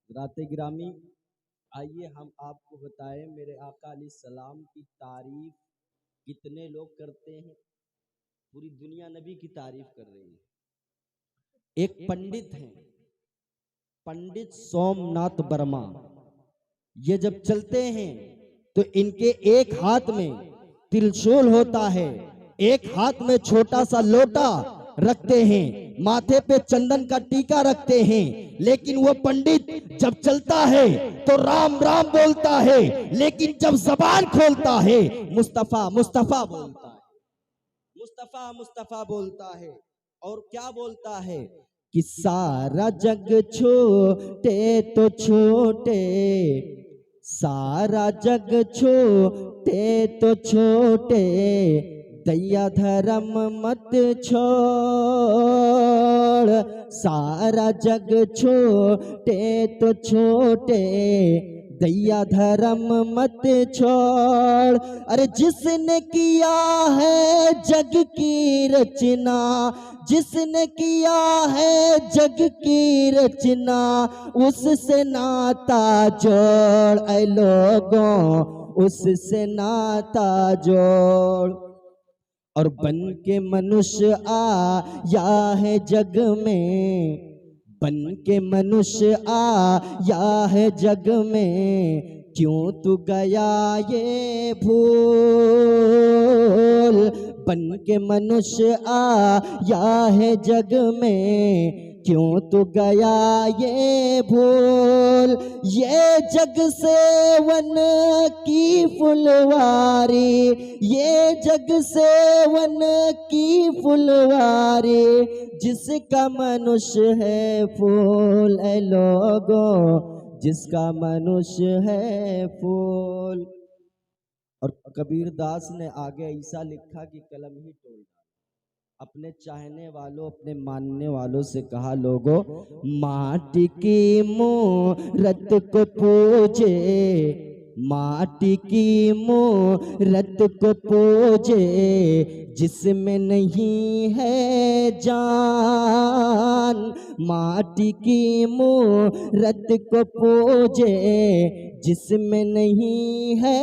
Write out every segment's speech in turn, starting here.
राते गिरामी, आइए हम आपको बताएं मेरे आका अलैहिस्सलाम की तारीफ कितने लोग करते हैं। पूरी दुनिया नबी की तारीफ कर रही है। एक पंडित हैं, पंडित सोमनाथ वर्मा। ये जब चलते हैं तो इनके एक हाथ में त्रिशूल होता है, एक हाथ में छोटा सा लोटा रखते हैं, माथे पे चंदन का टीका रखते हैं। लेकिन वो पंडित जब चलता है तो राम राम बोलता है, लेकिन जब जबान खोलता है मुस्तफा मुस्तफा बोलता है, मुस्तफा मुस्तफा बोलता है। और क्या बोलता है कि सारा जग छोटे तो छोटे, सारा जग छोटे तो छोटे, दैया धर्म मत छोड़। सारा जग छोटे तो छोटे, दैया धर्म मत छोड़। अरे जिसने किया है जग की रचना, जिसने किया है जग की रचना, उससे नाता जोड़। ऐ लोगों उससे नाता जोड़। और बन के मनुष्य आया है जग में, बन के मनुष्य आया है जग में, क्यों तू गया ये भूल। बन के मनुष्य आया है जग में, क्यों तू गया ये भूल। ये जग सेवन की फुलवारी, ये जग सेवन की फुलवारी, जिसका मनुष्य है फूल। ऐ लोगों जिसका मनुष्य है फूल। और कबीर दास ने आगे ऐसा लिखा कि कलम ही तोड़ डाला। अपने चाहने वालों, अपने मानने वालों से कहा, लोगों माटी की मूरत को पूजे, माटी की मूरत को पूजे, जिसमें नहीं है जान। माटी की मूरत को पूजे, जिसमें नहीं है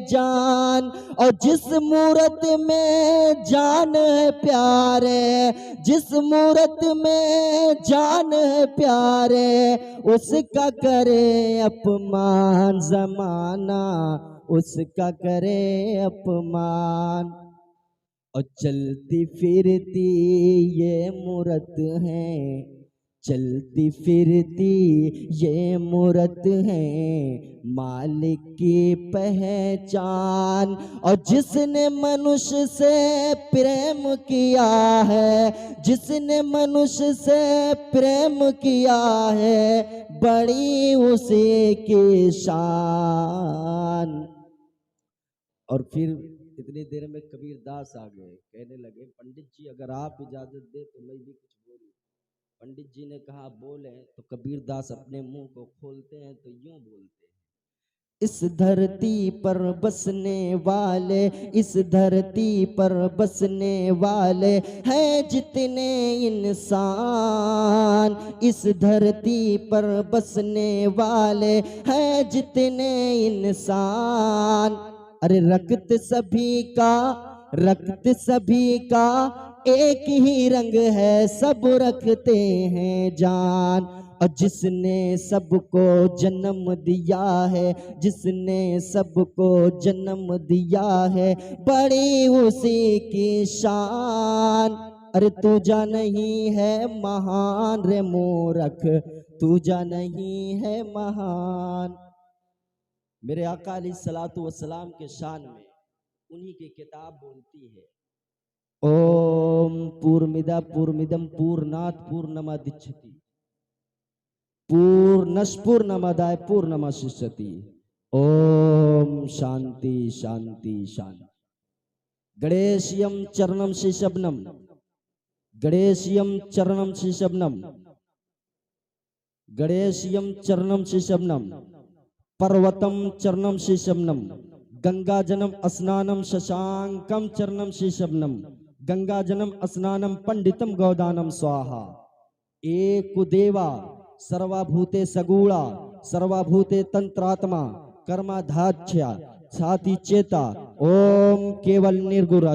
जान। और जिस मूरत में जान है प्यारे, जिस मूरत में जान है प्यारे, उसका करे अपमान जमाना, उसका करे अपमान। और चलती फिरती ये मूरत है, चलती फिरती ये मूरत है, मालिक की पहचान। और जिसने मनुष्य से प्रेम किया है, जिसने मनुष्य से प्रेम किया है, बड़ी उसी की शान। और फिर इतनी देर में कबीर दास आ गए, कहने लगे, पंडित जी अगर आप इजाजत दे तो मैं भी कुछ बोलूं। पंडित जी ने कहा बोले। तो कबीर दास अपने मुंह को खोलते हैं तो यूं बोलते हैं, इस धरती पर बसने वाले, इस धरती पर बसने वाले हैं जितने इंसान, इस धरती पर बसने वाले हैं जितने इंसान। अरे रक्त सभी का, रक्त सभी का एक ही रंग है, सब रखते हैं जान। और जिसने सबको जन्म दिया है, जिसने सबको जन्म दिया है, बड़ी उसी की शान। अरे तूजा नहीं है महान रे मूर्ख, तूजा नहीं है महान। मेरे आका अलैहिस्सलातु वस्सलाम के शान में उन्हीं की किताब बोलती है, ओम पूर्णमिदा पूर्णमिदम पूर्णात् पूर्णमुदच्यते पूर्णस्पूर्णमादाय पूर्णमेवावशिष्यते। ओम शांति शांति शांति। गणेशयं चरणं शिशबनम, गणेशयं चरणं शिशबनम, गणेशयं चरणं शिशबनम, पर्वतम चरणं शिशबनम, गंगाजनम स्नानम शशांकम चरणम शिशबनम, गंगाजनम स्नानम पंडितम गौदानम स्वाहा। एक देवा सर्वाभूते सगुणा सर्वाभूते तंत्रात्मा कर्माधाच्या साथी चेता ओम केवल निर्गुण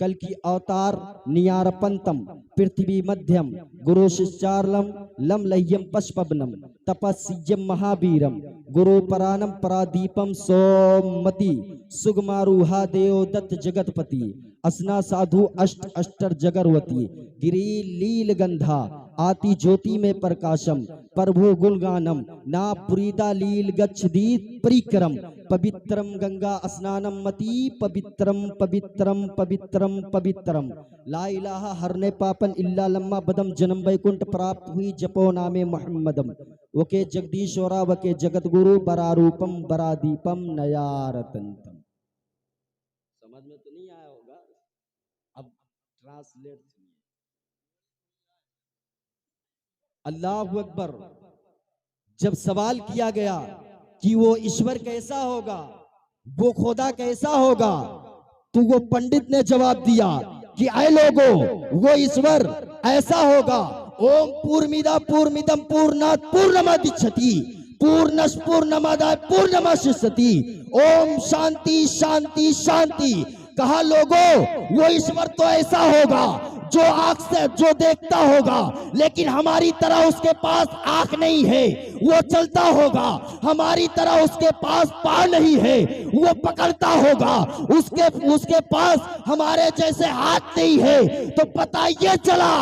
कल की अवतार नियारपंतम पृथ्वी मध्यम गुरु शिष्चारलम लम लह्यम पशपबनम तपस्यम महावीरम गुरु परानम परादीपम सोमति सुगमारुहा देव दत्त जगतपति असना साधु अष्ट अष्टर जगरवती गिरी लील गंधा आति ज्योति में प्रकाशम प्रभु गुणगानम ना पुरीदा लील गच्छदीत परिक्रम पवित्रम गंगा स्नानम मति पवित्रम पवित्रम पवित्रम पवित्रम ला इलाहा हरने पापन इल्ला लम्मा बदम जन्म वैकुंठ प्राप्त हुई जपो नामे मोहम्मदम वके जगदीश्वरा वके जगत गुरु बरारूपम बरादीपम नयारतंतम। समझ में तो नहीं आया होगा, अब ट्रांसलेट सुनिए। अल्लाहु अकबर। जब सवाल किया गया कि वो ईश्वर कैसा होगा, वो खुदा कैसा होगा, तो वो पंडित ने जवाब दिया कि ऐ लोगों, वो ईश्वर ऐसा होगा ओम पूर्णमिदा पूर्णमिदम पूर्णात् पूर्णमादिच्छति पूर्णस् पूर्णमादाय पूर्णमाशिष्यति ओम शांति शांति शांति। कहा लोगों, वो ईश्वर तो ऐसा होगा जो आंख से जो देखता होगा, लेकिन हमारी तरह उसके पास आंख नहीं है। वो चलता होगा, हमारी तरह उसके पास पाँव नहीं है। वो पकड़ता होगा, उसके पास हमारे जैसे हाथ नहीं है। तो पता ये चला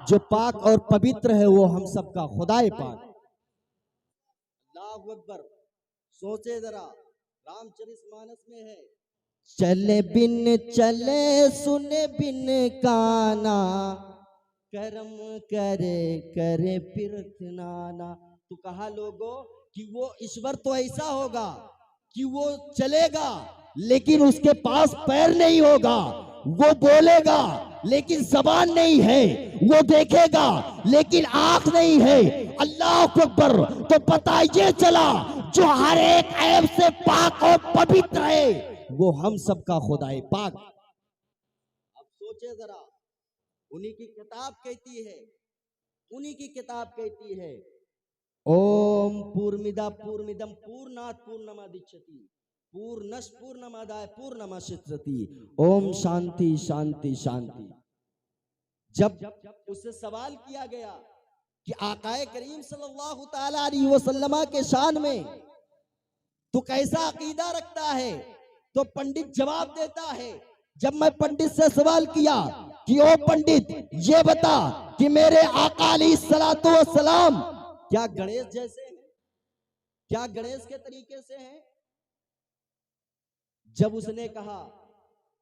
जो पाक और पवित्र है वो हम सबका खुदाए पाक। अल्लाहु अकबर। सोचे जरा, रामचरितमानस में है, चले बिन चले सुने बिन काना कर्म करे करे फिरत नाना। तो कहा लोगों कि वो ईश्वर तो ऐसा होगा कि वो चलेगा लेकिन उसके पास पैर नहीं होगा, वो बोलेगा लेकिन जबान नहीं है, वो देखेगा लेकिन आंख नहीं है। अल्लाह अकबर। तो पता ये चला जो हर एक ऐब से पाक और पवित्र है वो हम सबका खुदाए पाक। अब सोचे जरा, उन्हीं की किताब कहती है ओम पूर्णमिदा पूर्णमिदम पूर्णात् पूर्णमादिच्छति पूर्णस् पूर्णमादाय पूर्णमाशिष्यति ओम शांति शांति शांति। जब उससे सवाल किया गया कि आकाए करीम सल्लल्लाहु ताला अलैहि वसल्लम के शान में तो कैसा अकीदा रखता है, तो पंडित जवाब देता है। जब मैं पंडित से सवाल किया कि ओ पंडित ये बता कि मेरे आका अलैहिस्सलातु वस्सलाम क्या गणेश जैसे हैं, क्या गणेश के तरीके से हैं? जब उसने कहा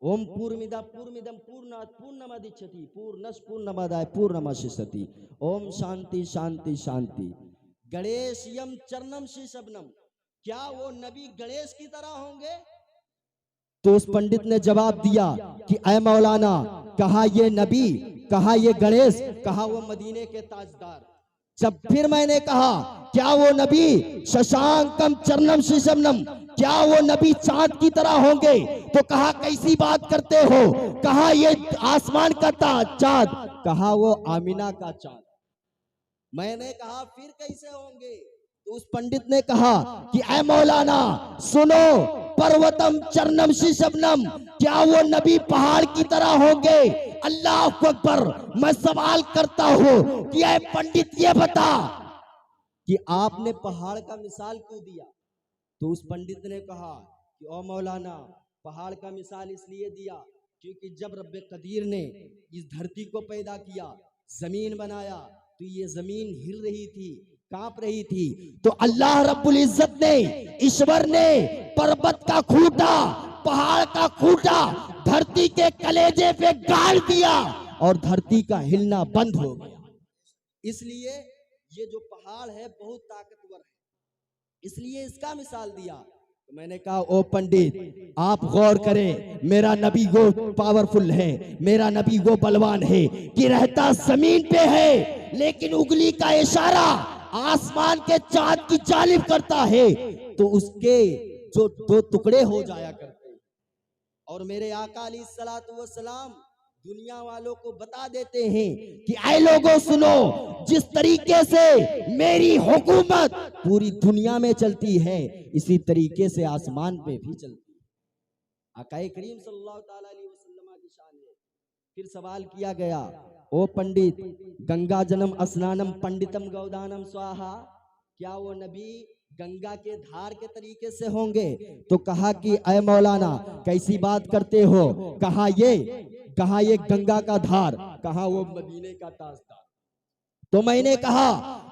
ओम पूर्णमिदा पूर्णमिदम पूर्णात् पूर्णमादिच्छति पूर्णस् पूर्णमादाय पूर्णमाशिष्यति ओम शांति शांति शांति। गणेश यम चरणम शीशबनम, क्या वो नबी गणेश की तरह होंगे? तो उस पंडित ने जवाब दिया कि ऐ मौलाना, कहा ये नबी, कहा ये गणेश, कहा वो मदीने के ताजदार। जब फिर मैंने कहा क्या वो नबी शशांकम चरणम शीशमनम, क्या वो नबी चांद की तरह होंगे? तो कहा कैसी बात करते हो? कहा ये आसमान का चांद, कहा वो आमिना का चांद। मैंने कहा फिर कैसे होंगे? तो उस पंडित ने कहा कि ऐ मौलाना सुनो, पर्वतम चरणम शीशबनम, क्या वो नबी पहाड़ की तरह होंगे? अल्लाह अकबर। मैं सवाल करता हूँ कि ऐ पंडित ये बता कि आपने पहाड़ का मिसाल क्यों दिया? तो उस पंडित ने कहा कि ओ मौलाना, पहाड़ का मिसाल इसलिए दिया क्योंकि जब रब्बे कदीर ने इस धरती को पैदा किया, जमीन बनाया, तो ये जमीन हिल रही थी, कांप रही थी। तो अल्लाह रब्बुल इज्जत ने, ईश्वर ने पर्वत का खूंटा, पहाड़ का खूंटा धरती के कलेजे पे गाड़ दिया और धरती का हिलना बंद हो गया। इसलिए ये जो पहाड़ है बहुत ताकतवर है, इसलिए इसका मिसाल दिया। तो मैंने कहा ओ पंडित आप गौर करें, मेरा नबी वो पावरफुल है, मेरा नबी वो बलवान है कि रहता जमीन पे है लेकिन उंगली का इशारा आसमान के चांद की जानिब करता है तो उसके जो दो टुकड़े हो जाया करते। और मेरे आका अलैहिस्सलातु वस्सलाम दुनिया वालों को बता देते हैं कि ऐ लोगों सुनो, जिस तरीके से मेरी हुकूमत पूरी दुनिया में चलती है, इसी तरीके से आसमान पे भी चलती है। आकाए करीम सल्लल्लाहु ताला अलैहि वसल्लम की शान है। फिर सवाल किया गया, ओ पंडित, गंगा जन्म स्नानम पंडितम गौदानम स्वाहा, क्या वो नबी गंगा के धार के तरीके से होंगे? तो कहा कि अय मौलाना कैसी बात करते हो, कहा ये गंगा का धार, कहा वो मदीने का ताजदार। तो मैंने कहा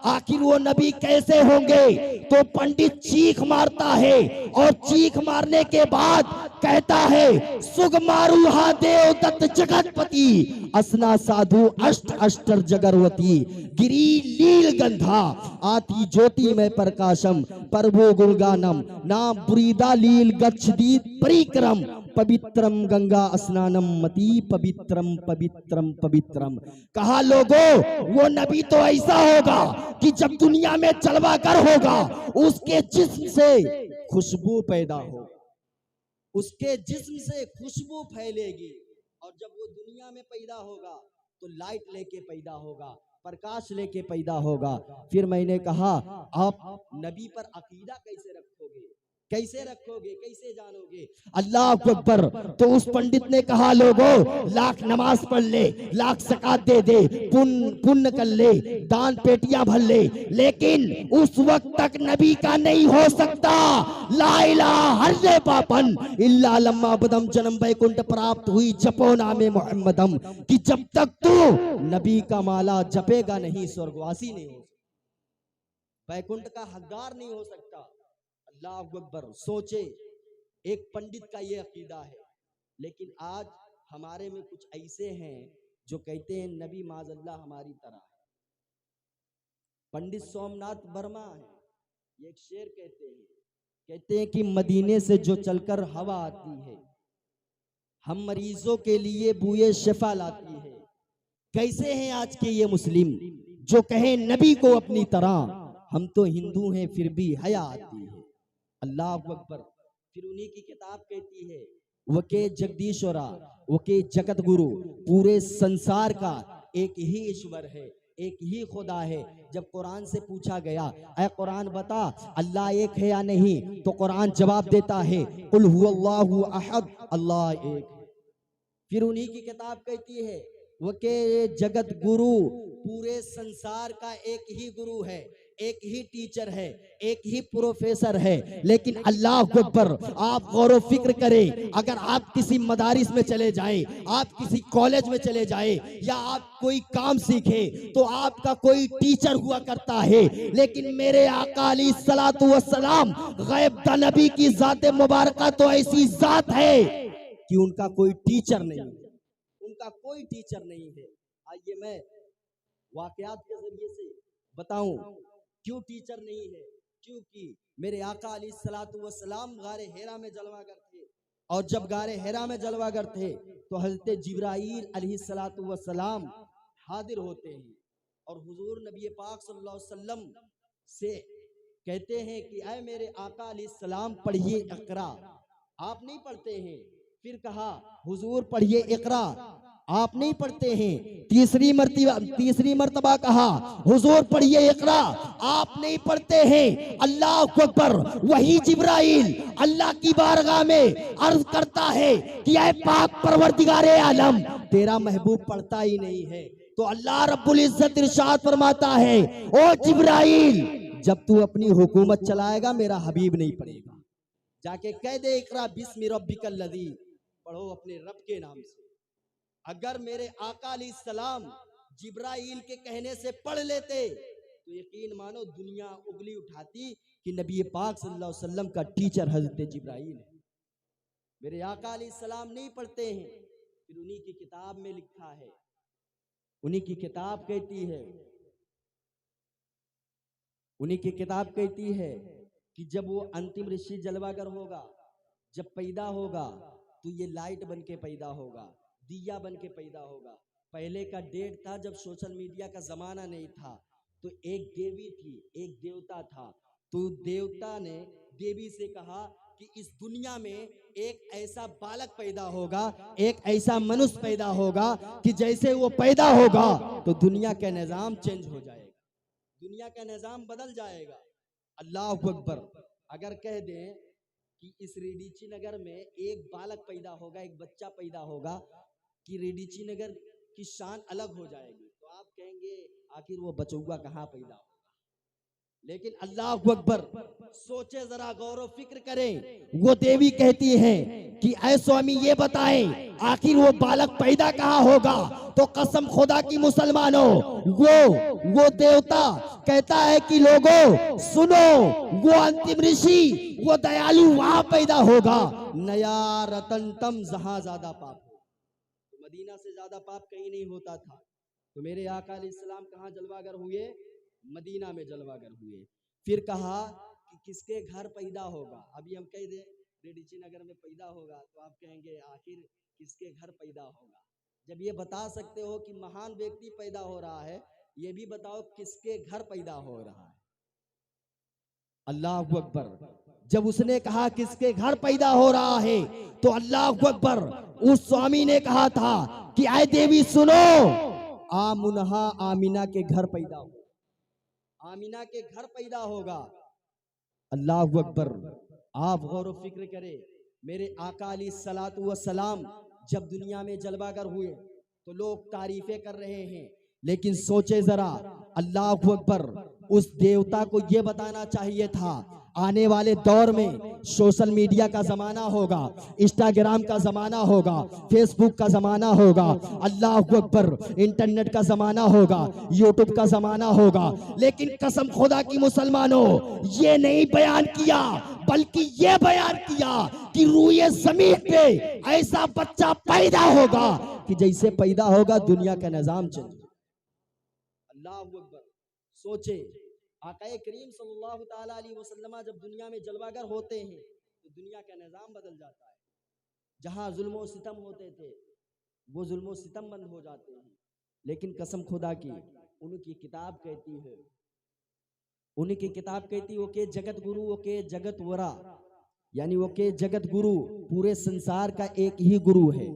आखिर वो नबी कैसे होंगे? तो पंडित चीख मारता है और चीख मारने के बाद कहता है, सुग मारूहा देव दत्त जगतपति, असना साधु अष्ट अष्टर जगरवती, गिरी लील गंधा, आती ज्योति में प्रकाशम, प्रभु गुणगानम, नाम बुरीदा लील गच्छदीत परिक्रम, पवित्रम गंगा स्नानम मती पवित्रम पवित्रम पवित्रम। कहा लोगों, वो नबी तो ऐसा होगा कि जब दुनिया में जलवा कर होगा, उसके जिस्म से खुशबू पैदा होगा, उसके जिस्म से खुशबू फैलेगी, और जब वो दुनिया में पैदा होगा तो लाइट लेके पैदा होगा, प्रकाश लेके पैदा होगा। फिर मैंने कहा आप नबी पर अकीदा कैसे रखोगे, कैसे रखोगे, कैसे जानोगे? अल्लाह अकबर। तो उस पंडित ने कहा लोगों, लाख नमाज पढ़ ले, लाख ज़कात दे दे, पुण्य कर ले, दान पेटियां भर ले, लेकिन उस वक्त तक नबी का नहीं हो सकता। ला इलाहा हल्ले पापन इल्ला लम्मा बदम जन्म वैकुंठ प्राप्त हुई जपो नामे मोहम्मदम, कि जब तक तू नबी का माला जपेगा नहीं स्वर्गवासी नहीं हो सकता, वैकुंठ का हकदार नहीं हो सकता। अल्लाह अकबर। सोचे, एक पंडित का ये अकीदा है, लेकिन आज हमारे में कुछ ऐसे हैं जो कहते हैं नबी माज़अल्लाह हमारी तरह है। पंडित सोमनाथ वर्मा है, ये एक शेर कहते हैं कि मदीने से जो चलकर हवा आती है, हम मरीजों के लिए बुए शिफा लाती है। कैसे हैं आज के ये मुस्लिम जो कहें नबी को अपनी तरह, हम तो हिंदू हैं फिर भी हया आती है। अल्लाह अकबर। फिर उन्हीं की किताब कहती है, वके जगदीश्वरा, वके जगत गुरु, पूरे संसार का एक ही ईश्वर है, एक ही खुदा है। जब कुरान से पूछा गया, ऐ कुरान बता अल्लाह एक है या नहीं, तो कुरान जवाब देता है, कुल हुवल्लाहु अहद, अल्लाह एक है। फिर उन्हीं की किताब कहती है, वके जगत गुरु, पूरे संसार का एक ही गुरु है, एक ही टीचर है, एक ही प्रोफेसर है। लेकिन अल्लाह अकबर, आप गौर फिक्र करें, अगर आप किसी मदारिस में चले जाएं, आप किसी कॉलेज में चले जाएं, या आप कोई काम सीखें, तो आपका कोई टीचर हुआ करता है। लेकिन मेरे आका अलैहिस्सलातु वस्सलाम गैब नबी की जात मुबारका तो ऐसी जात है कि उनका कोई टीचर नहीं है, उनका कोई टीचर नहीं है। आइए मैं वाकयात के जरिए से बताऊं क्यों टीचर नहीं है। क्योंकि मेरे आका अलैहिस्सलातु वस्सलाम गारे हेरा में जलवागर थे, और जब गारे हेरा में जलवागर थे तो हज़रत जिब्राईल अलैहिस्सलातु वस्सलाम हाजिर होते हैं, और हुजूर नबी पाक सल्लल्लाहु अलैहि वसल्लम से कहते हैं कि ऐ मेरे आका अलैहिस्सलाम पढ़िए इक़रा, आप नहीं पढ़ते हैं। फिर कहा हुजूर पढ़िए इक़रा, आप नहीं पढ़ते हैं। तीसरी मर्तबा कहा हुजूर पढ़िए इक़रा, आप नहीं पढ़ते हैं। अल्लाह अकबर। वही जिब्राईल अल्लाह की बारगाह में अर्ज करता है कि ऐ पाक परवरदिगारे आलम, तेरा महबूब पढ़ता ही नहीं है। तो अल्लाह रब्बुल इज्जत इरशाद फरमाता है, ओ जिब्राईल, जब तू अपनी हुकूमत चलाएगा मेरा हबीब नहीं पढ़ेगा, जाके कह दे इक़रा बिस्मि रब्बिकल लज़ी, पढ़ो अपने रब के नाम से। अगर मेरे आका अलैहिस्सलाम जिब्राईल के कहने से पढ़ लेते तो यकीन मानो दुनिया उंगली उठाती कि नबी पाक सल्लल्लाहु अलैहि वसल्लम का टीचर हजरत जिब्राईल है। मेरे आका अलैहिस्सलाम नहीं पढ़ते हैं। फिर उन्हीं की किताब में लिखा है, उन्हीं की किताब कहती है कि जब वो अंतिम ऋषि जलवागर होगा, जब पैदा होगा तो ये लाइट बन के पैदा होगा, दिया बन के पैदा होगा। पहले का डेट था जब सोशल मीडिया का जमाना नहीं था, तो एक देवी थी, एक देवता था। तो देवता ने देवी से कहा कि इस दुनिया में एक ऐसा बालक पैदा होगा, एक ऐसा मनुष्य पैदा होगा कि जैसे वो पैदा होगा तो दुनिया का निजाम चेंज हो जाएगा, दुनिया का निजाम बदल जाएगा। अल्लाह अकबर। अगर कह दें कि इस रेडिची नगर में एक बालक पैदा होगा, एक बच्चा पैदा होगा कि रेडिची नगर की शान अलग हो जाएगी, तो आप कहेंगे आखिर वो बचौगा कहाँ पैदा होगा। लेकिन अल्लाह अकबर, सोचे जरा, गौर फिक्र करें। वो देवी कहती है कि ऐ स्वामी ये बताएं आखिर वो बालक पैदा कहाँ होगा। तो कसम खुदा की मुसलमानों, वो देवता कहता है कि लोगों सुनो, वो अंतिम ऋषि, वो दयालु वहां पैदा होगा। नया रतन तम जहां ज्यादा पाप हो, तो मदीना से ज्यादा पाप कहीं नहीं होता था। तो मेरे आका अलैहिस्सलाम कहाँ जलवागर हुए? मदीना में जलवागर हुए। फिर कहा कि किसके घर पैदा होगा। अभी हम कह दें रेडिची नगर में पैदा होगा, तो आप कहेंगे आखिर किसके घर पैदा होगा। जब ये बता सकते हो कि महान व्यक्ति पैदा हो रहा है, ये भी बताओ किसके घर पैदा हो रहा है। अल्लाह अकबर। जब उसने कहा किसके घर पैदा हो रहा है, तो अल्लाह अकबर, उस स्वामी ने कहा था कि आए देवी सुनो, आमुनहा आमीना के घर पैदा हो, आमीना के घर पैदा होगा। अल्लाह अकबर। आप गौर व फिक्र करें, मेरे आका अलैहिस्सलातु वस्सलाम जब दुनिया में जलवागर हुए तो लोग तारीफें कर रहे हैं, लेकिन सोचे जरा, अल्लाह अकबर, उस देवता को यह बताना चाहिए था आने वाले दौर में सोशल मीडिया का जमाना होगा, इंस्टाग्राम का जमाना होगा, फेसबुक का जमाना होगा, अल्लाह अकबर, इंटरनेट का जमाना होगा, यूट्यूब का जमाना होगा। लेकिन कसम खुदा की मुसलमानों, ये नहीं बयान किया, बल्कि ये बयान किया कि रूए जमीन पे ऐसा बच्चा पैदा होगा कि जैसे पैदा होगा दुनिया का निजाम चले। अल्लाह अकबर। सोचे, आकाए करीम सल्लल्लाहु ताला अलैहि वसल्लम जब दुनिया में जलवागर होते हैं तो दुनिया का निजाम बदल जाता है। जहां जुल्म और सितम होते थे वो जुल्म और सितम बंद हो जाते हैं। लेकिन कसम खुदा की, उनकी किताब कहती है, उनकी किताब कहती वो के जगत गुरु, वो के जगत वरा, यानी वो के जगत गुरु पूरे संसार का एक ही गुरु है,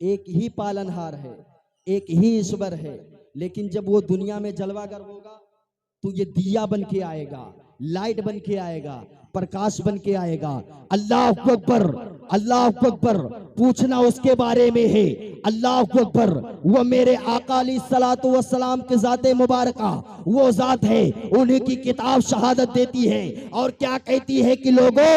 एक ही पालनहार है, एक ही ईश्वर है। लेकिन जब वो दुनिया में जलवागर होगा तो ये दिया बन के आएगा, लाइट बन के आएगा, प्रकाश बन के आएगा। अल्लाह अकबर, अल्लाह अकबर। पूछना उसके बारे में है। अल्लाह अकबर। वो मेरे आका अलैहिस्सलातु वस्सलाम के ज़ाते मुबारका वो ज़ात है, उन्हीं की किताब शहादत देती है और क्या कहती है कि लोगों,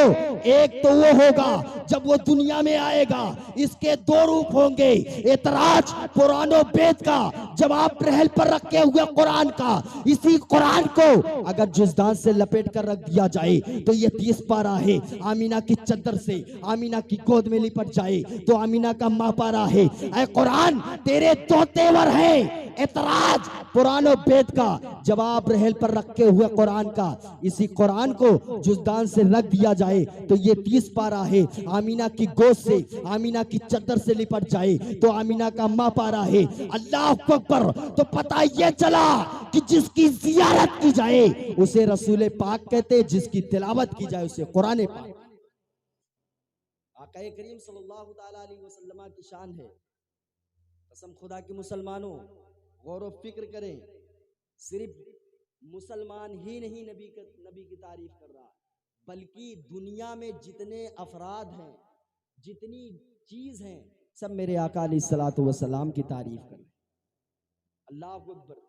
एक तो वो होगा जब वो दुनिया में आएगा, इसके दो रूप होंगे। एतराज कुरान और वेद का जवाब रहल पर रखे हुए कुरान का, इसी कुरान को अगर जुज़दान से लपेट कर रख दिया जाए तो ये 30 पारा है। आमीना की चद्दर से आमीना की गोद में लिपट जाए तो आमीना का माँ पारा है। ऐ कुरान, तेरे दो तेवर है। एतराज कुरान और वेद का जवाब रहल पर रखे हुए कुरान का, इसी कुरान को जुज़दान से रख दिया जाए तो ये 30 पारा है। आमीना की गोद से आमीना की चद्दर से लिपट जाए तो आमीना का माँ पारा है। अल्लाह अकबर। तो पता ये चला कि जिसकी जियारत की जाए उसे रसूल पाक कहते, जिसकी तिलावत की जाए उसे कुरान पाक। आका करीम सल्लल्लाहु ताला अलैहि वसल्लम की शान है। कसम खुदा की मुसलमानों, गौर व फिक्र करें, सिर्फ मुसलमान ही नहीं नबी की तारीफ कर रहा, बल्कि दुनिया में जितने अफराद हैं, जितनी चीज हैं, सब मेरे आका अलैहिस्सलातु वस्सलाम की तारीफ कर रहे हैं। अल्लाह अकबर।